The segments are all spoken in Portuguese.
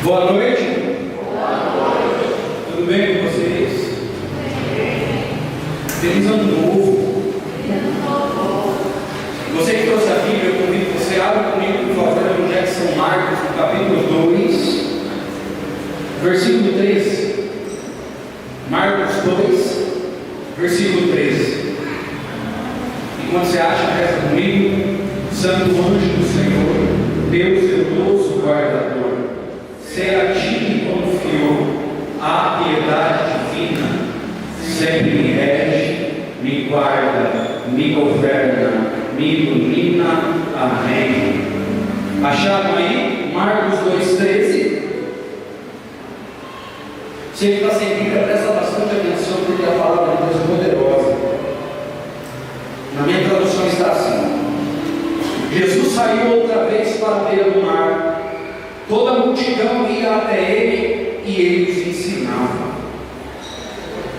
Boa noite. Tudo bem com vocês? Feliz ano novo. Você que trouxe a Bíblia, eu convido você, abre comigo, por favor, no Evangelho de São Marcos, no capítulo 2, versículo 3. Marcos 2, versículo 3. Enquanto você acha, resta comigo. Santo anjo do Senhor, Deus zeloso guardador, se a ti me confiou a piedade divina, sempre me rege, me guarda, me governa, me ilumina. Amém. Acharam aí? Marcos 2,13. Você que está sem Bíblia, presta bastante atenção, porque a palavra de Deus é poderosa. Na minha tradução está assim: Jesus saiu outra vez para a beira do mar. Toda a multidão ia até ele e ele os ensinava.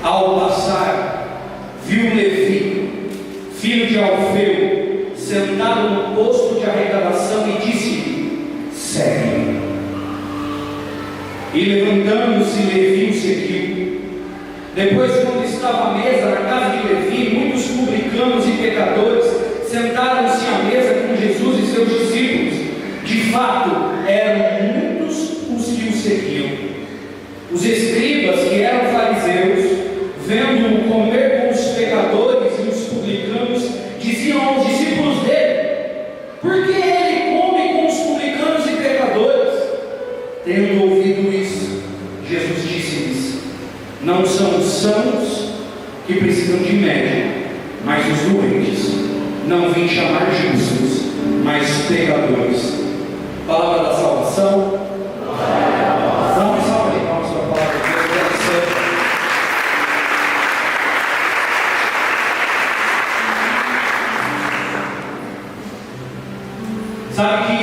Ao passar, viu Levi, filho de Alfeu, sentado no posto de arrecadação e disse-lhe: segue-me. E levantando-se, Levi o seguiu. Depois, quando estava à mesa na casa de Levi, muitos publicanos e pecadores sentaram-se à mesa com Jesus e seus discípulos. De fato, eram muitos os que o seguiam. Os escribas, que eram fariseus, vendo-o comer com os pecadores e os publicanos, diziam aos discípulos dele: por que ele come com os publicanos e pecadores? Tendo ouvido isso, Jesus disse-lhes: não são os sãos que precisam de médico, mas os doentes. Não vim chamar justos, mas pecadores. Palavra da salvação. Dá uma salva de palmas para a palavra de Deus. Deve ser. Sabe que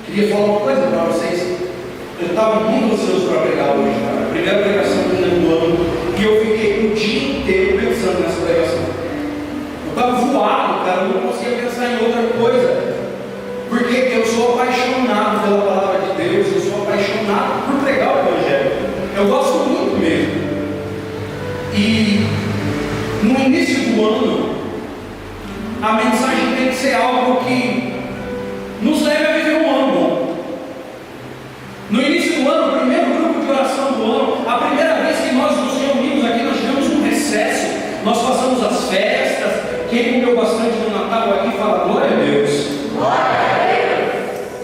queria falar uma coisa para vocês. Eu estava muito ansioso para pregar hoje, cara. Primeira pregação do ano, e eu fiquei o dia inteiro pensando nessa pregação. Eu estava voado, cara, eu não conseguia pensar em outra coisa, porque eu sou apaixonado pela palavra de Deus, eu sou apaixonado por pregar o Evangelho, eu gosto muito mesmo. E no início do ano, a mensagem tem que ser algo que nos leve a viver um ano bom. No início do ano, o primeiro grupo de oração do ano, a primeira vez que nós nos reunimos aqui, nós tivemos um recesso, nós passamos as festas. Quem comeu bastante no Natal aqui fala glória a Deus. Glória a Deus.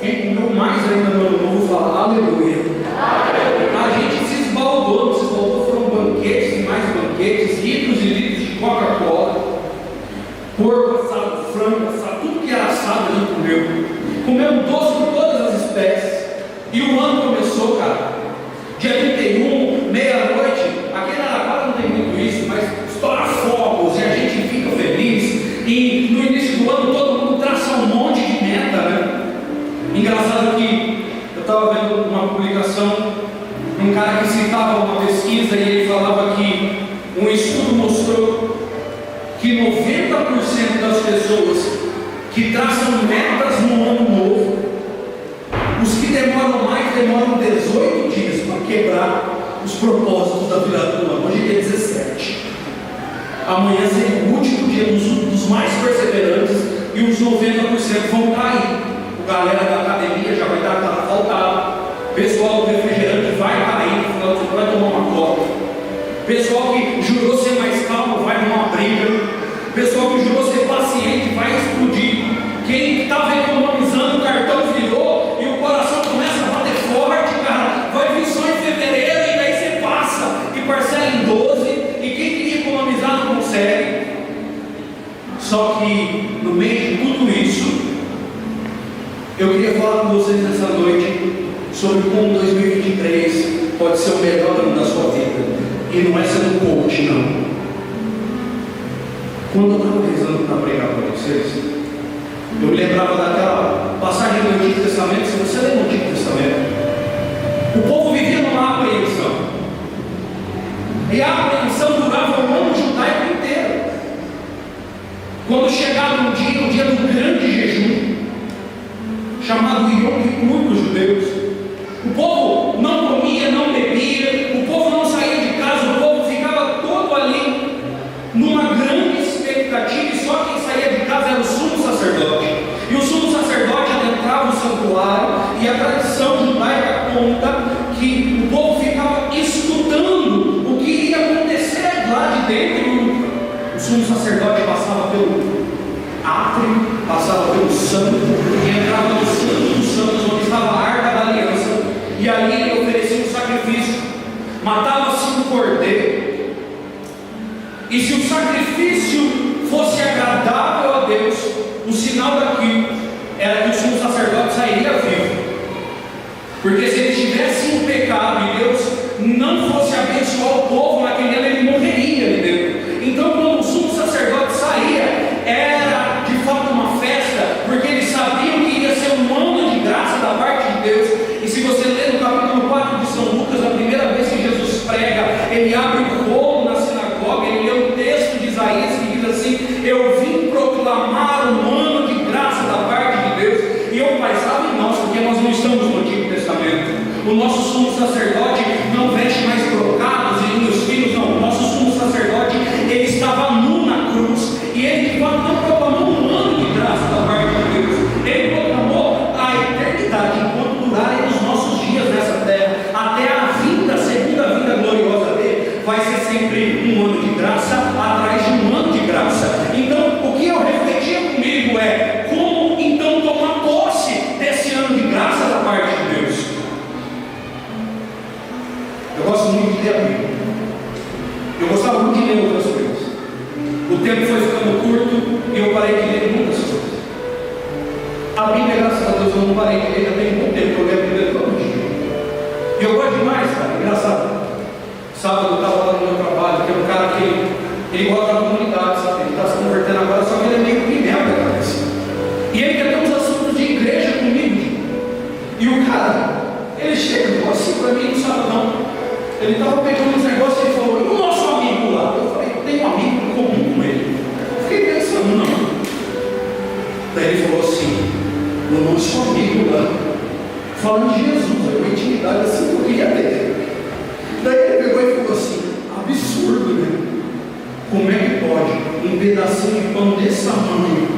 Quem comeu mais ainda no Ano Novo fala aleluia. Aleluia. A gente se esbaldou, foram banquetes e mais banquetes, litros e litros de Coca-Cola, porco assado, frango assado, tudo que era assado a gente comeu. Comemos doce por todas as espécies. E o ano começou, cara. Dia 31, meia-noite, aqui na Araraquara não tem muito isso, mas estoura fogos e a gente fica feliz. E no início do ano todo mundo traça um monte de meta, né? Engraçado que eu estava vendo uma publicação de um cara que citava uma pesquisa e ele falava que um estudo mostrou que 90% das pessoas que traçam metas no ano novo, os que demoram mais, demoram 18 dias para quebrar os propósitos da virada do ano. Hoje é dia 17. Amanhã seria o último dia dos mais perseverantes e os 90% vão cair. O galera da academia já vai dar aquela faltada. Pessoal do refrigerante vai cair, no final de semana vai tomar uma coca. Pessoal que jurou ser mais calmo vai numa briga. Pessoal que jurou ser paciente vai explodir. Quem estava economizando, o cartão virou e o coração começa a bater forte, cara. Vai vir só em fevereiro e daí você passa e parcela em 12. E quem queria economizar não consegue. Só que no meio de tudo isso, eu queria falar com vocês nessa noite sobre como 2023 pode ser o melhor ano da sua vida. E não é sendo coach, não. Quando eu estava rezando para pregar para vocês, eu me lembrava daquela passagem do Antigo Testamento. Se você lê no Antigo Testamento, o povo vivia numa apreensão, e a apreensão durava o ano judaico inteiro. Quando chegava um dia, o dia do grande jejum, chamado Yom Kippur dos judeus, o povo conta que o povo ficava escutando o que iria acontecer lá de dentro. O sumo sacerdote passava pelo átrio, passava pelo santo, e entrava no santo dos santos, onde estava a arca da aliança, e ali ele oferecia um sacrifício, matava-se um cordeiro, e se o sacrifício fosse agradável a Deus, o sinal daquilo era que o sumo sacerdote sairia vivo, porque se ele estivesse em pecado e Deus não fosse abençoar o povo naquele ano, ele morreria ali dentro. Então, quando o sumo sacerdote saía, era de fato uma festa, porque eles sabiam que ia ser um ano de graça da parte de Deus. E se você ler no capítulo 4 de São Lucas, a primeira vez que Jesus prega, ele abre o rolo na sinagoga, ele lê um texto de Isaías que diz assim: eu vim proclamar um ano de graça da parte de Deus. E eu pensava em nós, porque nós não estamos no Antigo Testamento. O nosso sumo sacerdote não veste mais brocados e linhos finos, não. O nosso sumo sacerdote, ele estava nu na cruz, e ele de fato não proclamou um ano de graça da parte de Deus, ele proclamou a eternidade, enquanto durarem os nossos dias nessa terra, até a vinda, a segunda vinda gloriosa dele, vai ser sempre um ano de graça atrás de um ano de graça. Então, o que eu refletia comigo é como então tomar posse desse ano de graça da parte de Deus. Eu gosto muito de ler a Bíblia. Eu gostava muito de ler outras coisas. O tempo foi ficando curto e eu parei de ler muitas coisas. A Bíblia, graças a Deus, eu não parei de ler, já tem muito tempo que eu leio a Bíblia todo dia. E eu gosto demais, cara, engraçado. Sábado eu estava lá no meu trabalho, tem um cara que ele gosta da comunidade, sabe? Ele está se convertendo agora, só que ele é meio pimenta da cabeça. E ele quer ter uns assuntos de igreja comigo. E o cara, ele chega e falou assim para mim no sábado. Ele estava pegando uns negócios e ele falou: e o nosso amigo lá? Eu falei: eu tenho um amigo em comum com ele. Eu fiquei pensando, não. Daí ele falou assim: o nosso amigo lá, falando de Jesus, é uma intimidade assim que eu queria ter. Daí ele pegou e falou assim: absurdo, né? Como é que pode um pedacinho de pão desse tamanho?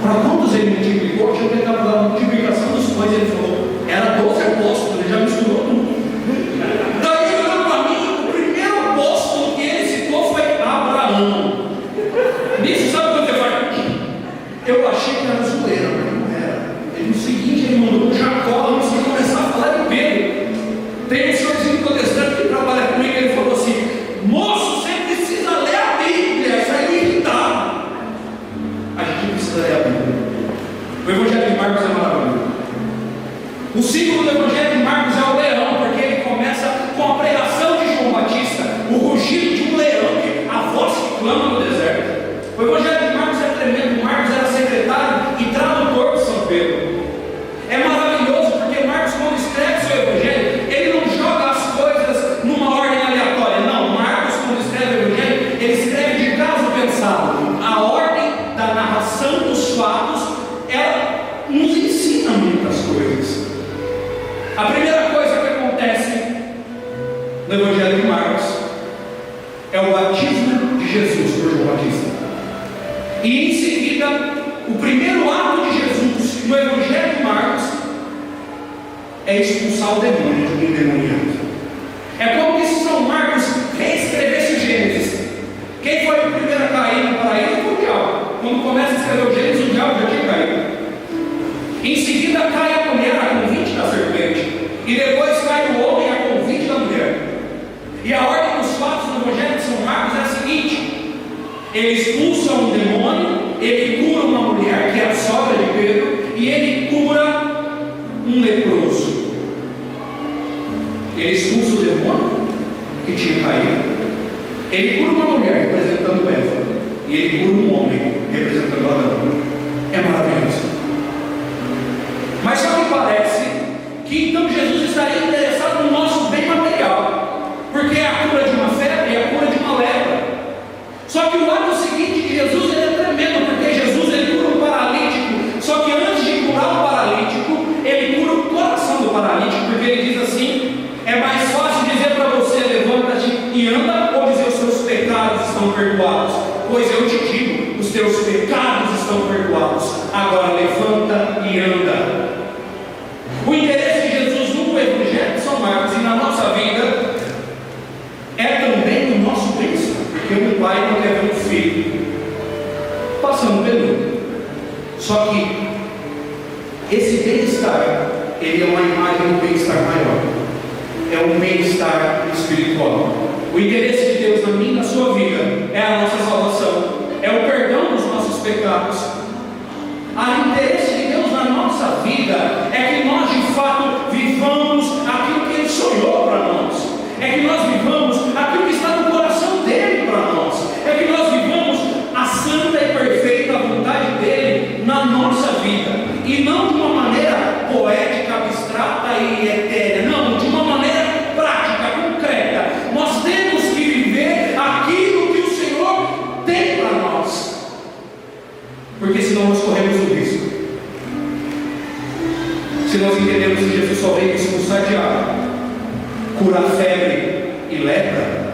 Para quantos ele multiplicou? Deixa eu tentar falar a multiplicação dos pães. Ele falou: era 12 apóstolos, ele já misturou tudo. Nisso, sabe o que eu falei? Eu achei que era zoeira, mas não era. Ele, no seguinte, ele mandou para Jacó, antes de começar a falar de Pedro. Tem um senhorzinho protestante que trabalha comigo, ele falou assim: moço, você precisa ler a Bíblia, saiu irritado. A gente precisa ler a Bíblia. O Evangelho de Marcos é maravilhoso. O símbolo do Evangelho de Marcos é o leão, porque ele começa com a pregação de João Batista, o rugido de um leão, a voz que clama no deserto. O Evangelho de Marcos é tremendo. Marcos era secretário e tradutor de São Pedro. É maravilhoso porque Marcos, quando escreve seu Evangelho, ele não joga as coisas numa ordem aleatória. Não, Marcos, quando escreve o Evangelho, ele escreve de caso pensado. A ordem da narração dos fatos, ela nos ensina muitas coisas. A primeira coisa que acontece no Evangelho de Marcos é o batismo de Jesus por João Batista. E em seguida, o primeiro ato de Jesus no Evangelho de Marcos é expulsar o demônio de um endemoniado. É como se São Marcos reescrevesse o Gênesis. Quem foi o primeiro a cair no paraíso foi o diabo. Quando começa a escrever o Gênesis, o diabo já tinha caído. Em seguida cai a mulher a convite da serpente. E depois cai o homem a convite da mulher. E a ordem dos fatos do Evangelho de São Marcos é a seguinte: ele expulsa um demônio, ele cura uma mulher, que é a sogra de Pedro, e ele cura um leproso. Ele expulsa o demônio que tinha caído, ele cura uma mulher representando Eva, e ele cura um homem representando Adão. É maravilhoso. Mas só que parece que então Jesus estaria interessado no nosso bem material, porque é a cura de uma febre e a cura de uma lepra. Só que o ato seguinte de Jesus ele é tremendo, porque Jesus ele cura um paralítico. Só que antes de curar o paralítico, ele cura o coração do paralítico, porque ele diz assim: é mais fácil dizer para você: levanta-te e anda, ou dizer os seus pecados estão perdoados? Pois eu te digo, os teus pecados estão perdoados. Agora levanta esse bem-estar, ele é uma imagem do bem-estar maior. É um bem-estar espiritual. O interesse de Deus na minha e na sua vida é a nossa salvação, é o perdão dos nossos pecados. O interesse de Deus na nossa vida é que nós de fato vivamos aquilo que Ele sonhou para nós, é que nós vivamos aquilo que está no coração dEle para nós, é que nós vivamos a santa e perfeita vontade dEle na nossa vida, e não de uma maneira poética, abstrata e etérea, não, de uma maneira prática, concreta. Nós temos que viver aquilo que o Senhor tem para nós, porque senão nós corremos o risco. Se nós entendemos que Jesus só veio expulsar diabo, curar febre e lepra,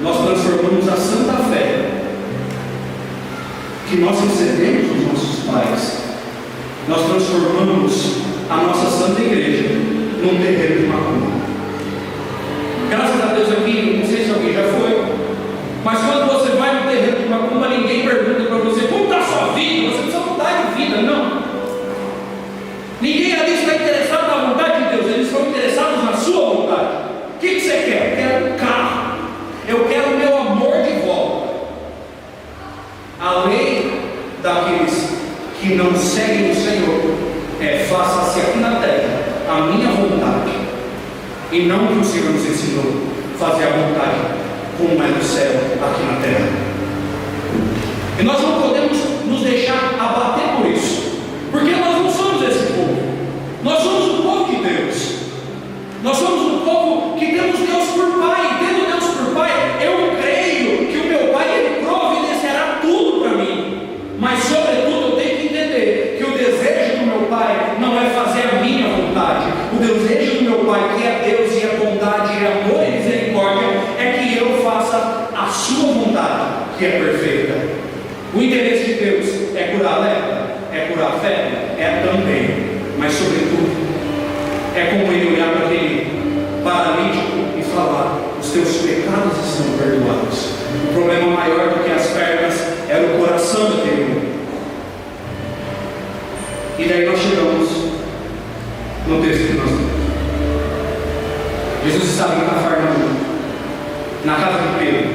nós transformamos a santa fé que nós recebemos dos nossos pais, nós transformamos a nossa santa igreja num terreiro de macumba. Graças a Deus aqui, não sei se alguém já foi, mas quando você vai no terreiro de macumba, ninguém pergunta para você como está a sua vida, você precisa mudar de vida, não. Ninguém ali está interessado na vontade de Deus, eles estão interessados na sua vontade. O que você quer? Eu quero um carro, eu quero o meu amor de volta. A lei daqueles que não seguem o Senhor é: faça-se aqui na terra a minha vontade, e não o que o Senhor nos ensinou, fazer a vontade como é no céu, aqui na terra. E nós não podemos nos deixar abater por isso, porque nós não somos esse povo, nós somos o povo de Deus, nós somos um povo que temos Deus por Pai, e tendo Deus por Pai, eu creio que o meu Pai, Ele providenciará tudo para mim, mas sobretudo eu tenho que entender que o desejo do meu Pai não é fazer a minha vontade, o desejo do meu Pai, que é Deus e é bondade, e é amor e misericórdia, é que eu faça a sua vontade, que é perfeita. O interesse de Deus é curar a lepra, é curar a febre, é também, mas sobretudo é como Ele olhar para aquele paralítico e falar: os teus pecados estão perdoados. O problema maior do que as pernas era o coração daquele homem. E daí nós chegamos no texto que nós temos. Jesus estava em Cafarnaum, na casa de Pedro.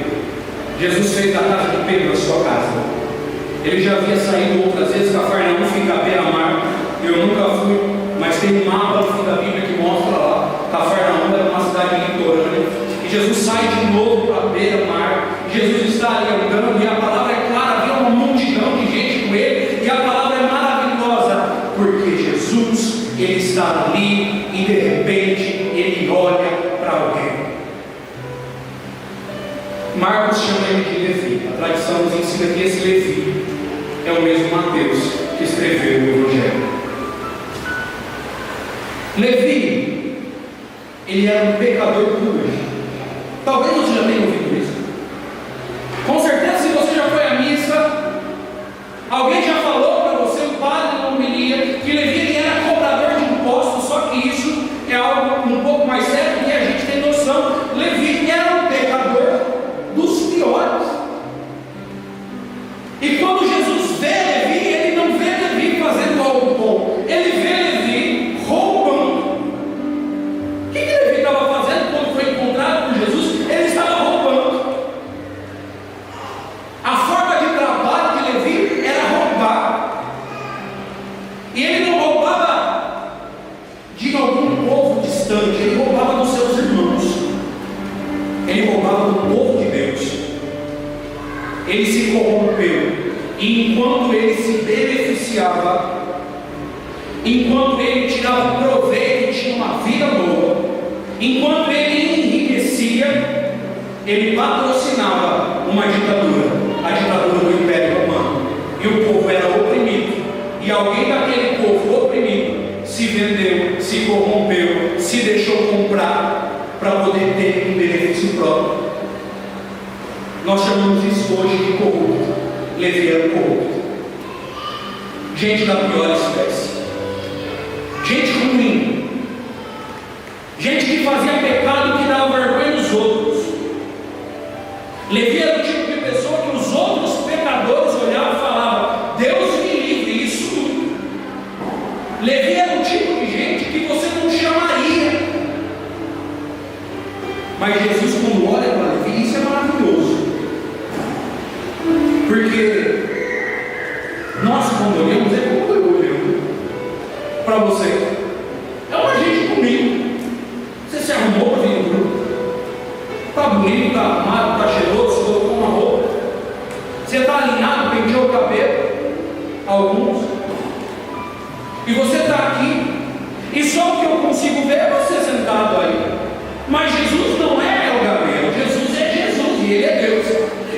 Jesus fez da casa de Pedro a sua casa. Ele já havia saído outras vezes. Cafarnaum fica à beira-mar. Eu nunca fui, mas tem um mapa no fim da Bíblia que mostra lá. Cafarnaum era uma cidade litorânea. E Jesus sai de novo para a beira-mar. Jesus está ali andando, e a palavra é clara, havia uma multidão de gente com ele, e a palavra é maravilhosa, porque Jesus, ele está ali, e de repente ele olha para alguém. Marcos chama ele de Levi. A tradição nos ensina que esse Levi é o mesmo Mateus que escreveu o Evangelho. Levi, ele era um pecador puro. Talvez você já tenha ouvido isso. Com certeza, se você já foi à missa, alguém já falou para você, o padre na homilia, que Levi ele era cobrador de impostos. Só que isso é algo um pouco mais sério do que a gente tem noção. Levi era um pecador dos piores. E quando Jesus vê Levi, ele não vê Levi fazendo algo bom, ele vê Levi roubando. O que Levi estava fazendo quando foi encontrado por Jesus? Ele estava roubando. A forma de trabalho de Levi era roubar. E ele não roubava de algum povo distante, ele roubava dos seus irmãos, ele roubava do povo de Deus. Ele se corrompeu, e enquanto ele se beneficiava, enquanto ele tirava proveito e tinha uma vida boa, enquanto ele enriquecia, ele patrocinava uma ditadura, a ditadura do Império Romano, e o povo era oprimido, e alguém daquele povo oprimido se vendeu, se corrompeu, se deixou comprar para poder ter um benefício próprio. Nós chamamos isso hoje de corrupto. Levi era corrupto. Gente da pior espécie. Gente ruim. Gente que fazia pecado que dava vergonha nos outros. Levi era o tipo de pessoa que os outros pecadores olhavam e falavam: Deus me livre, isso. Mas Jesus, quando olha para Levi, isso é maravilhoso. Porque nós, quando olhamos, é como eu olhando para você. É uma gente comigo. Você se arrumou para vir no grupo. Está bonito, está arrumado, está cheiroso, colocou uma roupa. Você está alinhado, penteou o cabelo. Alguns. E você está aqui. E só o que eu consigo ver é você sentado aí. Mas Jesus não é o Gabriel. Jesus é Jesus e Ele é Deus.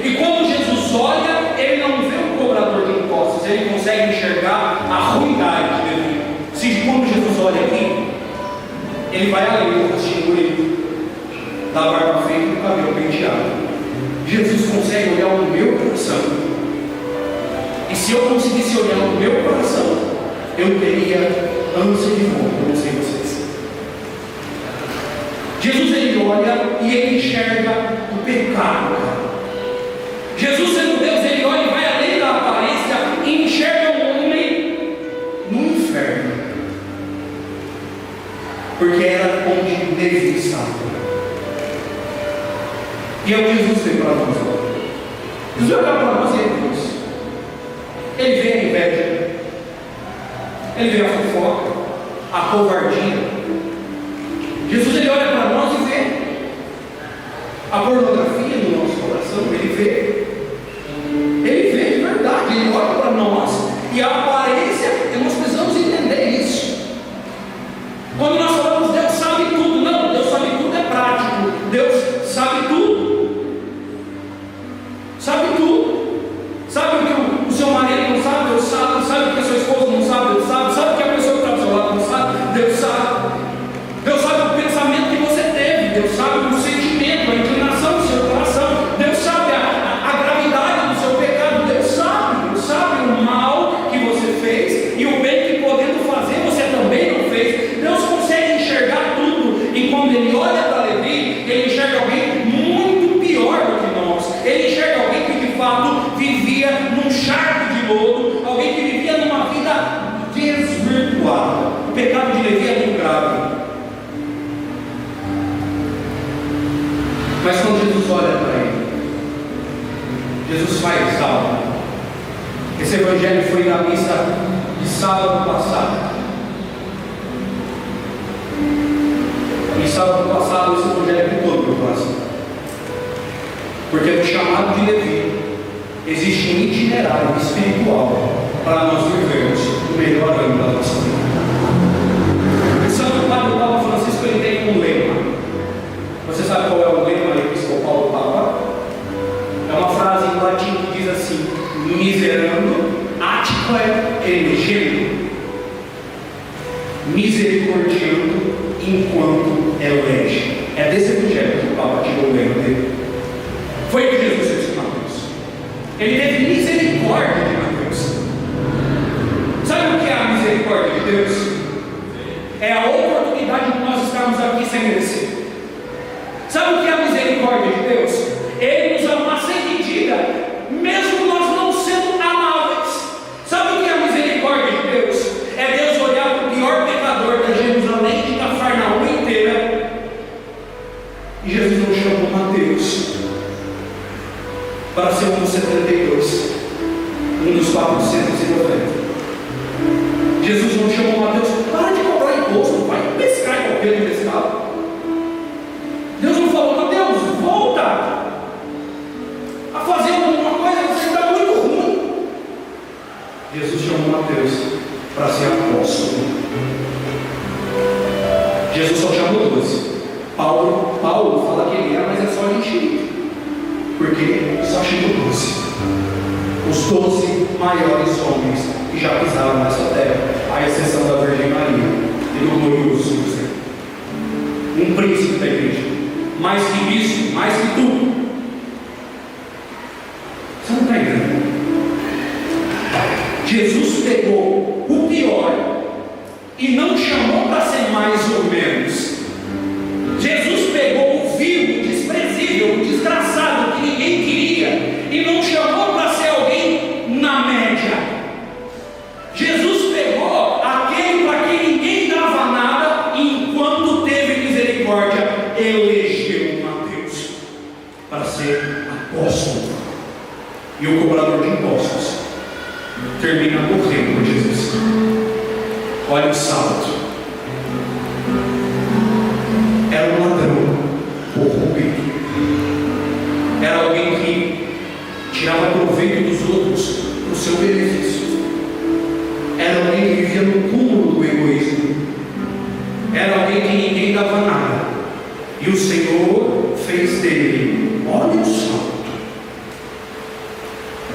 E quando Jesus olha, Ele não vê um cobrador de impostos. Ele consegue enxergar a ruindade dele. Se quando Jesus olha aqui, Ele vai além do rostinho bonito, da barba feita e do cabelo penteado. Jesus consegue olhar o meu coração. E se eu conseguisse olhar o meu coração, eu teria ânsia de morte. Eu não sei vocês. Jesus, Ele olha e Ele enxerga o pecado. Jesus, sendo Deus, Ele olha e vai além da aparência e enxerga o homem no inferno. Porque era onde Deus estava. E é o que Jesus veio para nós. Jesus olha para nós e é Deus. Ele vê a inveja, Ele vê a fofoca, a covardia. Jesus, Ele olha para nós e vê a pornografia no nosso coração. Ele vê de verdade. Ele olha para nós e a aparência, nós precisamos entender isso. Quando nós falamos Deus sabe tudo, não, Deus sabe tudo é prático. Deus sabe tudo. Sabe tudo. Sabe o que o seu marido não sabe? Deus sabe. Sabe o que a sua esposa não sabe? Deus sabe. Sabe o que a pessoa que está do seu lado não sabe? Deus sabe. Deus sabe o pensamento que você teve. Deus sabe o sentimento, a inclinação do seu coração. Deus sabe a gravidade do seu pecado. Deus sabe. Deus sabe o mal que você fez e o bem que podendo fazer você também não fez. Deus consegue enxergar tudo. E quando Ele olha para Levi, Ele enxerga alguém muito pior do que nós. Ele enxerga alguém que de fato vivia num charco de lodo, alguém que vivia numa vida desvirtuada. O pecado de Levi é muito grave. Mas quando Jesus olha para ele, Jesus faz algo. Esse evangelho foi na missa de sábado passado. E sábado passado esse evangelho ficou no meu coração. Porque no chamado de Levi existe um itinerário espiritual para nós vivermos o melhor ano da nossa vida. O Santo Padre Paulo Francisco, ele tem um lema. Você sabe qual é o lema episcopal do Papa? É uma frase em latim que diz assim: miserando atque elegendo. Misericordiando enquanto elege. É desse evangelho que o Papa tirou o lema dele. Foi o que Jesus fez com Mateus. Ele teve misericórdia de Mateus. Sabe o que é a misericórdia de Deus? É a oportunidade de nós estarmos aqui sem merecer. Sabe o que é a misericórdia de Deus? Ele nos ama sem medida, mesmo nós não sendo amáveis. Sabe o que é a misericórdia de Deus? É Deus olhar para o pior pecador da Jerusalém, de Cafarnaum inteira, e Jesus não chamou Mateus para ser um dos 72, um dos 490. Jesus não chamou Mateus: para de cobrar imposto, vai pescar em qualquer pescado. Deus não falou: Mateus, volta a fazer alguma coisa, você está muito ruim. Jesus chamou Mateus para ser apóstolo. Jesus só chamou 12. Paulo fala que ele é, mas é só mentira. Porque só chamou 12. Os 12 maiores homens que já pisaram nessa terra, à exceção da Virgem Maria e do glorioso José. Um príncipe da igreja. Mais que isso, mais que tudo. Você não está entendendo? Jesus pegou o pior e não chamou para ser mais ou menos. Jesus pegou o vil, o desprezível, o desgraçado que ninguém queria e não chamou para ser alguém na média. Jesus pegou aquele para quem ninguém dava nada e enquanto teve misericórdia, elegeu Mateus. apóstolo. E o cobrador de impostos termina morrendo por Jesus. Olha o salto. Era um ladrão corrompido. Era alguém que tirava proveito dos outros para o seu benefício. Era alguém que vivia no cúmulo do egoísmo. Era alguém que ninguém dava nada. E o Senhor fez dele, olha o salto,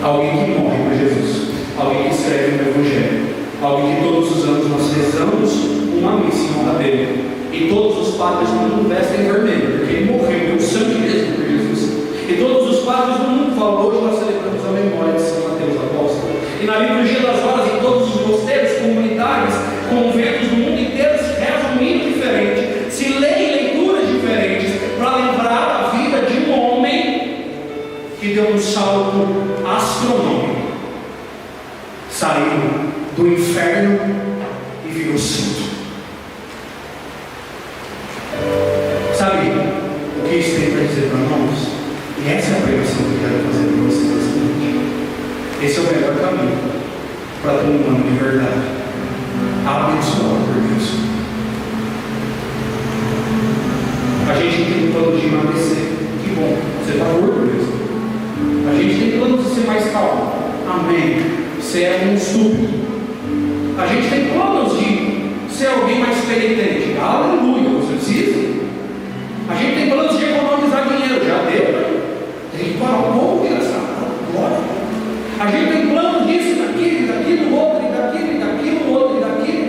alguém que morre por Jesus, alguém que escreve um evangelho, alguém que todos os anos nós rezamos uma missa em honra dele. E todos os padres do mundo vestem vermelho, porque ele morreu, deu sangue mesmo por Jesus. E todos os padres do mundo falam, hoje nós celebramos a memória de São Mateus Apóstolo. E na liturgia das horas, em todos os mosteiros, comunidades, conventos do mundo inteiro, se reza um hino diferente, se lê leituras diferentes, para lembrar da vida de um homem que deu um salto astronômico, saiu do inferno e virou santo. Sabe o que isso tem para dizer para nós? E essa é a pregação que eu quero fazer para vocês nessa noite. Esse é o melhor caminho para ter um humano de verdade, abençoado por Deus. A gente tem plano de emagrecer, que bom, você está gordo mesmo. A gente tem plano de ser mais calmo, amém. Você é um estúpido. A gente tem planos de ser alguém mais penitente, aleluia, você precisa. A gente tem planos de economizar dinheiro, já deu, né? Tem que parar um pouco de gastar, glória. A gente tem planos disso, daquilo, outro, e daquilo, outro, e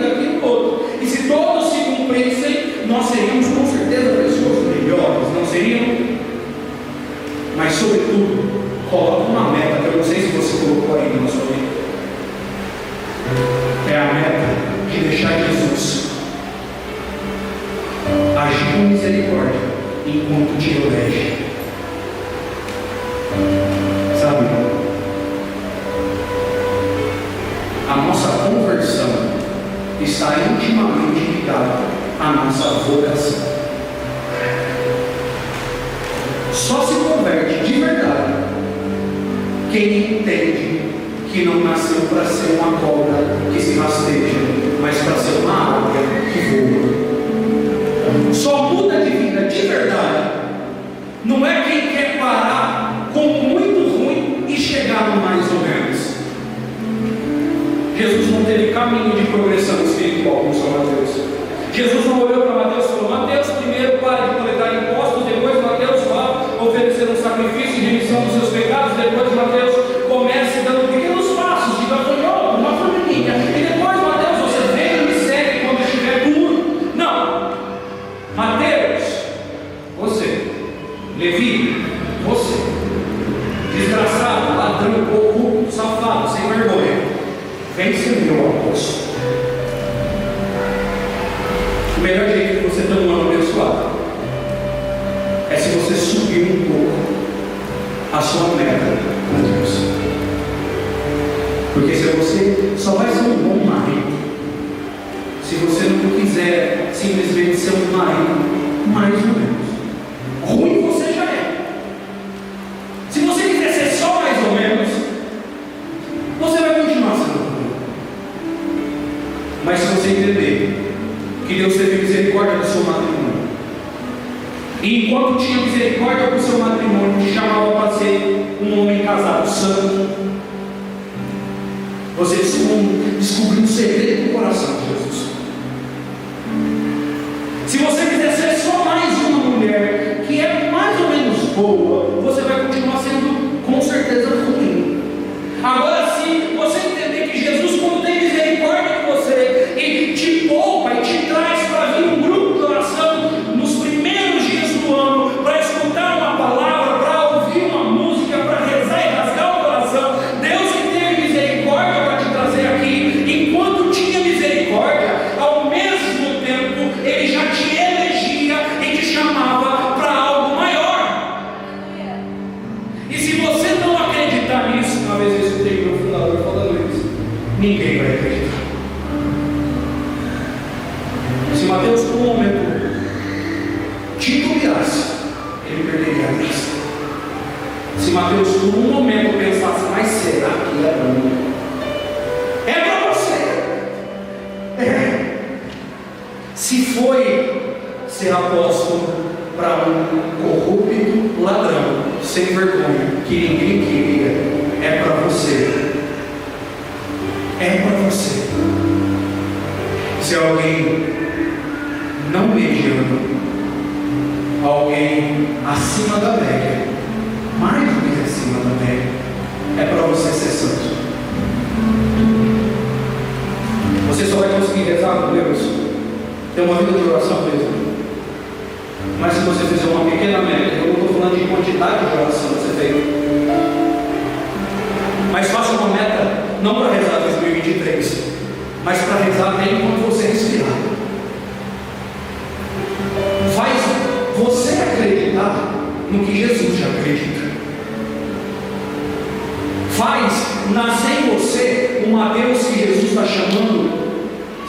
daquilo, outro. E se todos se cumprissem, nós seríamos com certeza pessoas melhores, não seriam? Mas sobretudo, coloca uma meta, que eu não sei se você colocou ainda na sua vida. É a meta de deixar Jesus agir com misericórdia enquanto te elege. Sabe, a nossa conversão está intimamente ligada à nossa vocação. Só se converte de verdade quem entende que não nasceu para ser uma cobra que se rasteja, mas para ser uma águia que voa. Só muda de vida de verdade não é quem quer parar com muito ruim e chegar no mais ou menos. Jesus não teve caminho de progressão espiritual com São Mateus. Jesus não olhou para Mateus e falou: Mateus, primeiro para de coletar impostos, depois Mateus vá oferecer um sacrifício de remissão dos seus pecados, depois Mateus comece dando pequenos passos de gafanhoto, uma formiguinha, e depois Mateus você vem e me segue quando estiver duro. Não, Mateus, você, Levi, você, desgraçado, ladrão, corrupto, safado, sem vergonha, vem ser meu apóstolo. O melhor jeito de você ter um ano abençoado é se você subir um pouco a sua meta com Deus. Porque se você só vai ser um bom marido se você não quiser simplesmente ser um marido mais ou menos. Ruim você já é. Se você quiser ser só mais ou menos, você vai continuar sendo ruim. Mas se você entender que Deus teve misericórdia do seu matrimônio, e enquanto tinha misericórdia do seu matrimônio, te chamava para ser um homem casado santo, você descobriu o segredo do coração de Jesus. Se você quiser ser só mais uma mulher que é mais ou menos boa, você vai continuar sendo com certeza ruim. Agora, se você entender que Jesus, quando tem misericórdia de você e te poupa e te traz para vir um grupo de oração nos primeiros dias do ano, para escutar uma palavra, para ouvir uma música, para rezar e rasgar o coração, Deus que teve misericórdia para te trazer aqui, enquanto tinha misericórdia, ao mesmo tempo Ele já te elegia e te chamava para algo maior. E se você não acreditar nisso, uma vez eu escutei meu fundador falando isso, ninguém vai acreditar. Se Mateus por um momento titubeasse, ele perderia a graça. Se Mateus por um momento pensasse, mas será que é para mim? É para você. É. Se foi ser apóstolo para um corrupto ladrão, sem vergonha, que ninguém queria, é para você. É para você. Se alguém não mediano, alguém acima da média, mais do que acima da média, é para você ser santo. Você só vai conseguir rezar com Deus, ter uma vida de oração mesmo. Mas se você fizer uma pequena média, eu não estou falando de quantidade de oração que você tem, mas faça uma meta, não para rezar 2023, mas para rezar até enquanto você respirar. Faz você acreditar no que Jesus já acredita. Faz nascer em você uma Deus que Jesus está chamando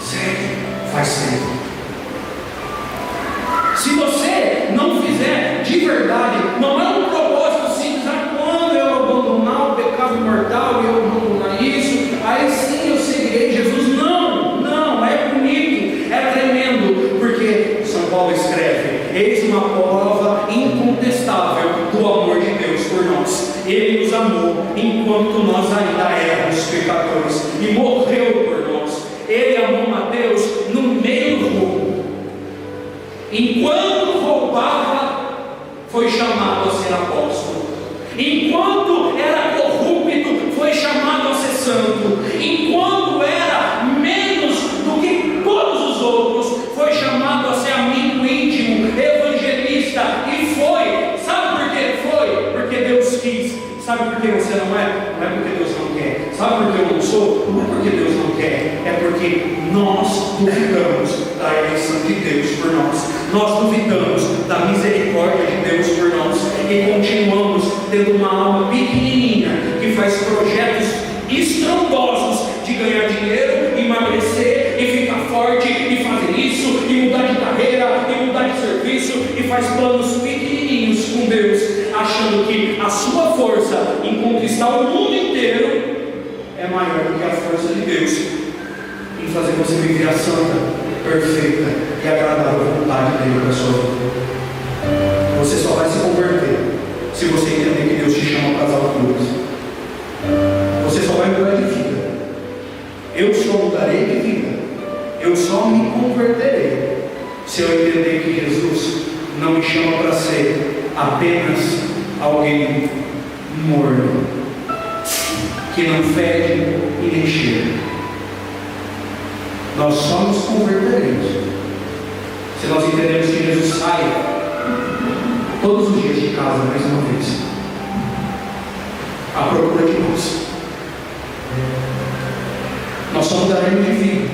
sério, faz tempo. Se você não fizer de verdade, não é um propósito simples, quando eu abandonar o pecado mortal e eu abandonar isso, aí sim eu seguirei Jesus. Não, é bonito, é tremendo, porque São Paulo escreve: eis uma prova incontestável do amor de Deus por nós. Ele nos amou enquanto nós ainda éramos pecadores e morreu por nós. Ele amou Mateus no meio do roubo. Enquanto roubava, foi chamado a ser apóstolo. Enquanto era corrupto, foi chamado a ser santo. Enquanto era menos do que todos os outros, foi chamado a ser amigo íntimo, evangelista. E foi. Sabe por que foi? Porque Deus quis. Sabe por que você não é? Não é porque Deus não quer. Sabe por que eu não sou? Não é porque Deus não quer. É porque nós duvidamos da eleição de Deus por nós. Nós duvidamos da misericórdia de Deus por nós. E continuamos tendo uma alma pequenininha que faz projetos estrondosos de ganhar dinheiro, emagrecer e ficar forte e fazer isso, e mudar de carreira, e mudar de serviço, e faz planos pequenininhos com Deus, achando que a sua força em conquistar o mundo inteiro é maior do que a força de Deus em fazer você viver a santa, perfeita e agradável vontade dele para a sua vida. Você só vai se converter se você entender que Deus te chama para as alturas. Você só vai mudar de vida. Eu só mudarei de vida. Eu só me converterei se eu entender que Jesus não me chama para ser apenas alguém morno, que não fede e nem cheira. Nós só nos converteremos se nós entendermos que Jesus sai todos os dias de casa mais uma vez à procura de nós. Nós só mudaremos de vida.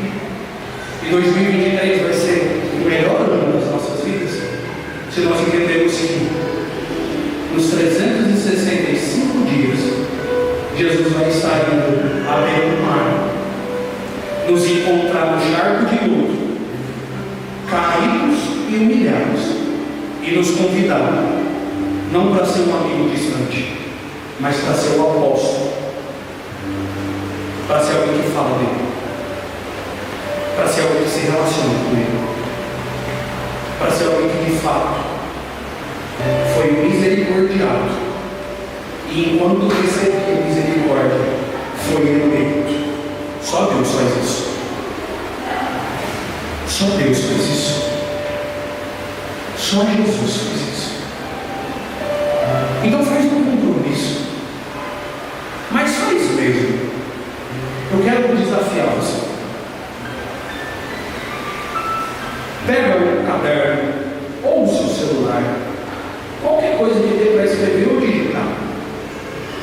E 2023 vai ser o melhor ano das nossas vidas se nós entendermos que nos 365 dias Jesus vai estar indo à beira do mar, nos encontrar no charco de luto, caídos e humilhados, e nos convidar não para ser um amigo distante, mas para ser o apóstolo, para ser alguém que fala dele, para ser alguém que se relaciona com ele, para ser alguém que de fato foi misericordiado, e enquanto recebia misericórdia, foi eleito. Só Deus faz isso. Só Deus faz isso. Só Jesus faz isso. Então faz um compromisso, mas faz mesmo. Eu quero desafiar você. Pega um caderno ou o seu celular, qualquer coisa que dê para escrever ou digitar.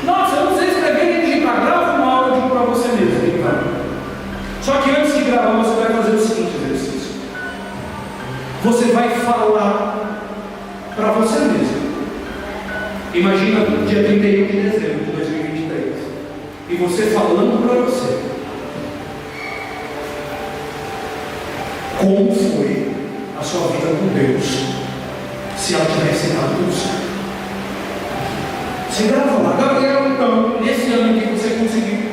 Nossa, eu não sei escrever nem digitar. Grava um áudio para você mesmo, então. Só que antes de gravar, você vai fazer o seguinte exercício. Você vai falar para você mesmo. Imagina dia 31 de dezembro de 2023 e você falando para você como foi a sua vida com Deus se ela tivesse dado tudo certo. Você vai falar, Gabriel, então, nesse ano que você conseguiu.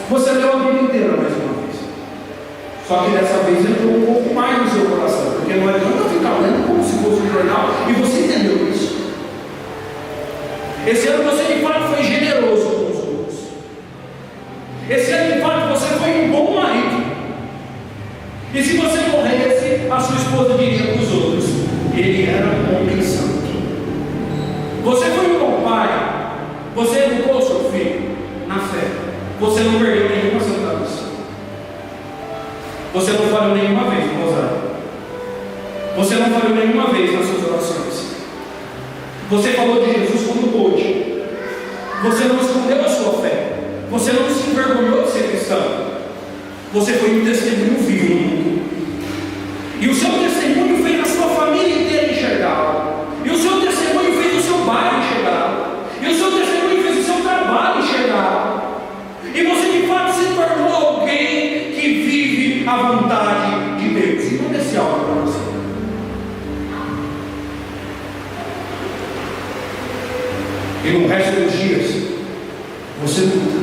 Você leu a Bíblia inteira mais uma vez. Só que dessa vez entrou um pouco mais no seu coração, porque não adianta ficar lendo como se fosse um jornal, e você entendeu isso. Esse ano você de fato foi generoso com os outros. Esse ano de fato você foi um bom marido. E se você morresse, a sua esposa diria para os outros: ele era um homem santo. Você foi um bom pai. Você educou o seu filho na fé. Você não perdeu nenhuma santa missa. Você não falhou nenhuma vez no rosário. Você não falhou nenhuma vez nas suas orações. Você falou de Jesus quando pôde. Você não escondeu a sua fé. Você não se envergonhou de ser cristão. Você foi um testemunho vivo no mundo. E o seu testemunho fez a sua família inteira enxergá-lo. E o seu testemunho fez o seu bairro enxergá-lo. E o seu testemunho fez o seu trabalho enxergá-lo. E você de fato se tornou alguém que vive a vontade de Deus. E manda esse áudio para você. E no resto dos dias, você luta.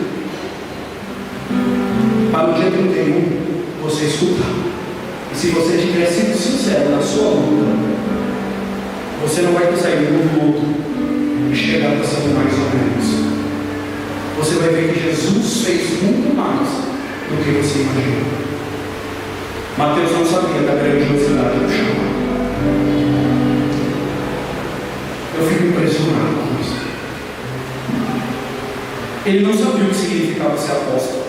Para o dia 31, você escutar. E se você tiver sido sincero na sua luta, você não vai sair do luto e chegar passando mais ou menos. Você vai ver que Jesus fez muito mais do que você imaginou. Mateus não sabia da grandiosidade do chamado. Eu fico impressionado com isso. Ele não sabia o que significava ser apóstolo.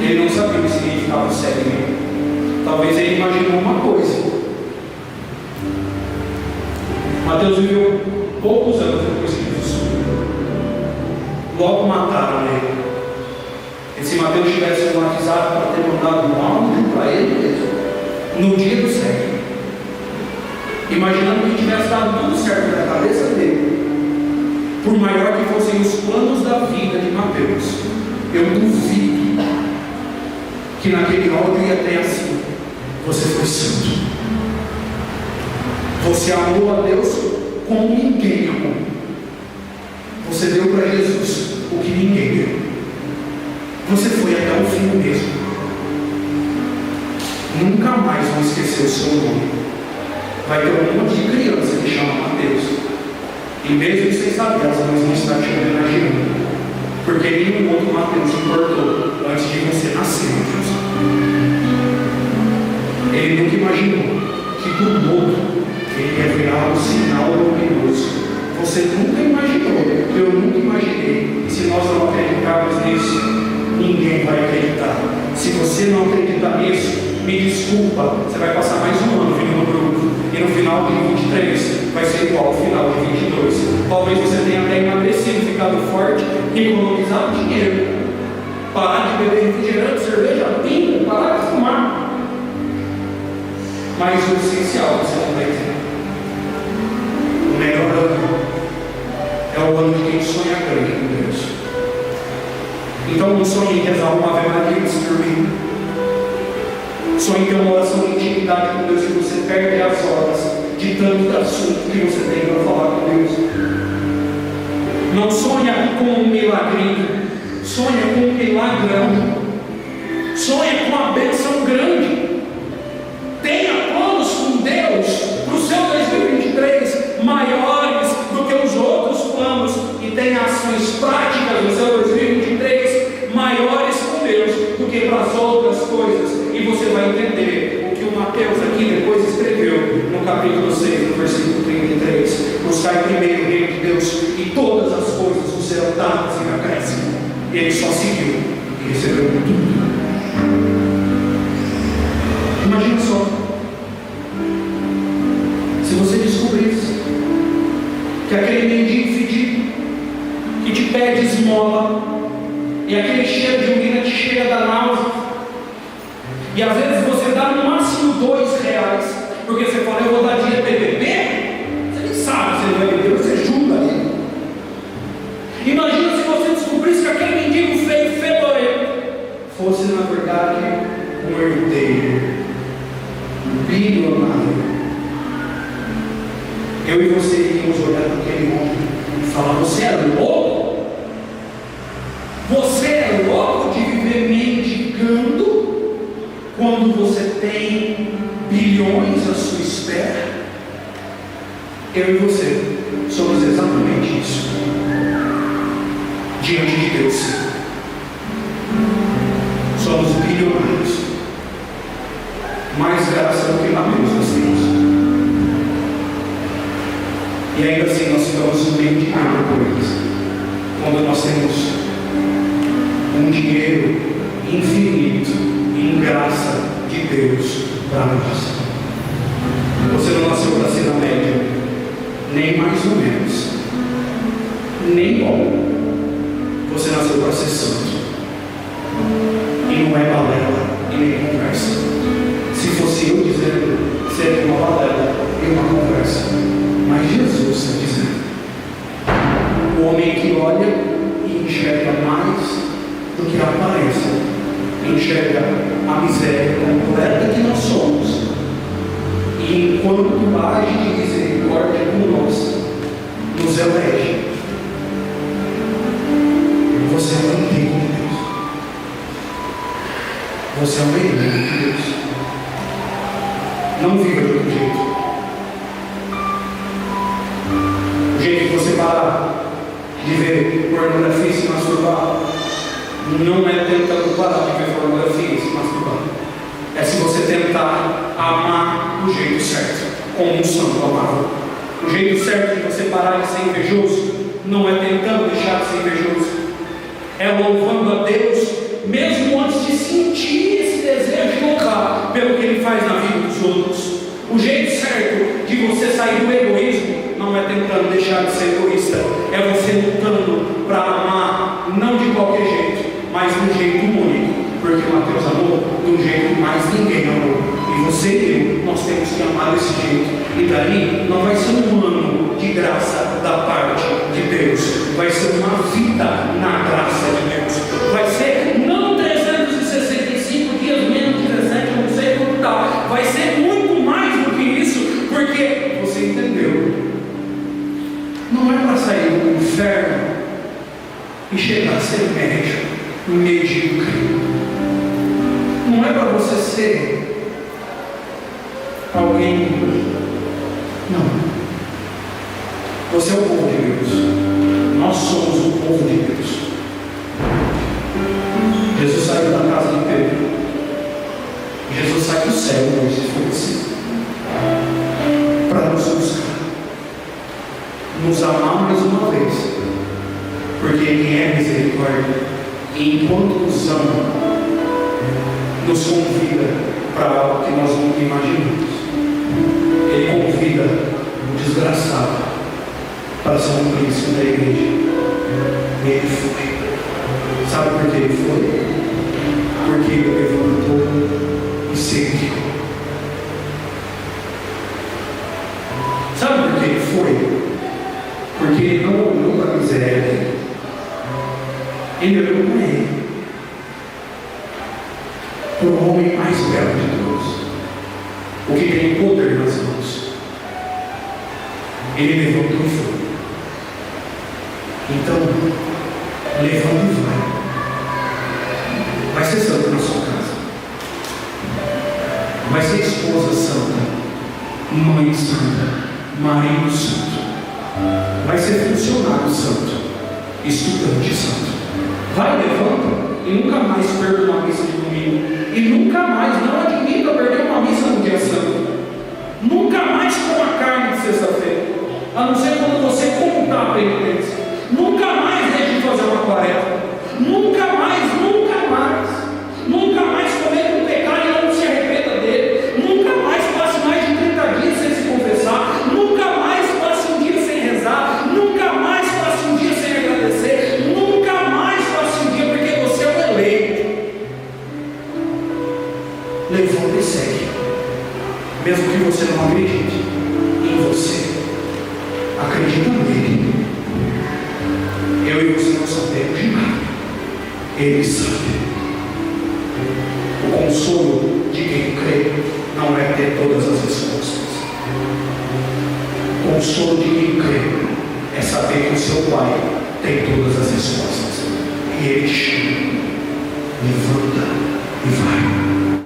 Ele não sabia o que significava ser igreja. Talvez ele imaginou uma coisa. Mateus viveu poucos anos depois que Jesus subiu. Logo mataram ele. E se Mateus tivesse um WhatsApp para ter mandado um áudio para ele mesmo, no dia do século, imaginando que tivesse dado tudo certo na cabeça dele, por maior que fossem os planos da vida de Mateus, eu duvido que naquele áudio ia ter assim: você foi santo, você amou a Deus como ninguém amou, você deu para Jesus o que ninguém deu, você foi até o fim mesmo. Nunca mais vão esquecer o seu nome. Vai ter um monte de criança que chama Mateus, e mesmo que vocês sabem, as mães não estão te homenageando, porque nenhum outro Mateus importou antes de você nascer, Deus. Ele nunca imaginou que do mundo ele ia virar um sinal luminoso. Você nunca imaginou, eu nunca imaginei. Se nós não acreditarmos nisso, ninguém vai acreditar. Se você não acreditar nisso, me desculpa, você vai passar mais um ano vindo no grupo, e no final de 23 vai ser igual ao final de 22. Talvez você tenha até emagrecido, ficado forte, economizado dinheiro, parar de beber refrigerante, cerveja, vinho, parar de fumar. Mas o essencial você não vai ter. O melhor ano é o ano de quem sonha grande com Deus. Então não sonhe em rezar uma Ave Maria antes de dormir. Sonhe em ter uma oração de intimidade com Deus, que você perde as horas de tanto assunto que você tem para falar com Deus. Não sonha com um milagrinho, sonha com um milagrão. Sonha com uma bênção grande. Tenha planos com Deus para o seu 2023 maiores do que os outros planos, e tenha ações práticas no seu 2023 maiores com Deus do que para as outras coisas. E você vai entender o que o Mateus aqui depois escreveu no capítulo 6, no versículo 33. Buscai primeiro o reino de Deus, e todas as coisas vos serão dadas e acrescem. Ele só seguiu e recebeu tudo. Imagina só, se você descobrisse que aquele mendigo fedido que te pede esmola, e aquele cheiro de urina te chega da náusea, e às vezes você dá no máximo R$2, porque você fala: eu vou dar dinheiro para beber. Você nem sabe se ele vai beber, você julga ele. Imagina se você descobrisse que aquele mendigo feio, fedorento, fosse na verdade um herdeiro, um bilionário. Eu e você iríamos olhar para aquele homem Ele fala: você é louco? Você é louco de viver mendigando quando você tem bilhões à sua espera? Eu e você somos exatamente isso diante de Deus. Somos bilionários, mais graça do que nós temos, e ainda assim nós ficamos mendigando por eles, quando nós temos um dinheiro infinito em graça de Deus para nós. Você não nasceu para ser na média, nem mais ou menos, nem bom. Você nasceu para ser santo, e não é balela e nem conversa. Se fosse eu dizendo, seria uma balela e uma conversa, mas Jesus está dizendo. O homem que olha e enxerga mais do que a aparência, enxerga a miséria completa que nós somos, e enquanto age de misericórdia com nós, nos elege. Você é um inimigo de Deus. Você é um inimigo de Deus. Não viva de outro jeito. O jeito que você parar de ver pornografia e se masturbar não é tentando parar de ver pornografia e se masturbar. É se você tentar amar do jeito certo, como um santo amava. O jeito certo de você parar de ser invejoso não é tentando deixar de ser invejoso, é louvando a Deus mesmo antes de sentir esse desejo de louvar pelo que Ele faz na vida dos outros. O jeito certo de você sair do egoísmo não é tentando deixar de ser egoísta, é você lutando para amar, não de qualquer jeito, mas de um jeito único, porque Mateus amou de um jeito que mais ninguém amou, e você e eu, nós temos que amar desse jeito. E daí não vai ser um ano de graça da parte de Deus, vai ser uma vida na graça de Deus, vai ser não 365 dias menos 17, eu não sei como está, vai ser muito mais do que isso, porque você entendeu, não é para sair do inferno e chegar a ser médio, medíocre, não é para você ser alguém, não. Você é o povo de Deus. Nós somos o povo de Deus. Jesus saiu da casa de Pedro. Jesus sai do céu hoje, se for assim, para nos buscar, nos amar mais uma vez, porque Ele é misericórdia, e enquanto nos ama, nos convida para algo que nós não imaginamos. Ele convida o desgraçado para ser um príncipe da igreja. Ele foi. Sabe por que ele foi? Porque ele levantou e seguiu. Sabe por que ele foi? Porque ele não olhou para a miséria dele, ele olhou para ele, para o homem mais belo de Deus, o que tem poder nas mãos. Ele levantou e foi. Então, levanta e vai. Vai ser santo na sua casa. Vai ser esposa santa, mãe santa, marido santo. Vai ser funcionário santo, estudante santo. Vai, levanta e nunca mais perca uma missa de domingo. E nunca mais, não admita perder uma missa no dia santo. Nunca mais coma carne de sexta-feira, a não ser quando você contar a penitência. Nunca mais deixe de fazer uma quaresma. Nunca mais, nunca mais. Nunca mais cometa um pecado e não se arrependa dele. Nunca mais passe mais de 30 dias sem se confessar. Nunca mais passe um dia sem rezar. Nunca mais passe um dia sem agradecer. Nunca mais passe um dia, porque você é o eleito. Levanta e segue. Mesmo que você não acredite em você, acredita nele. Eu e você não sabemos de nada, Ele sabe. O consolo de quem crê não é ter todas as respostas. O consolo de quem crê é saber que o seu Pai tem todas as respostas. E Ele te chama. Levanta.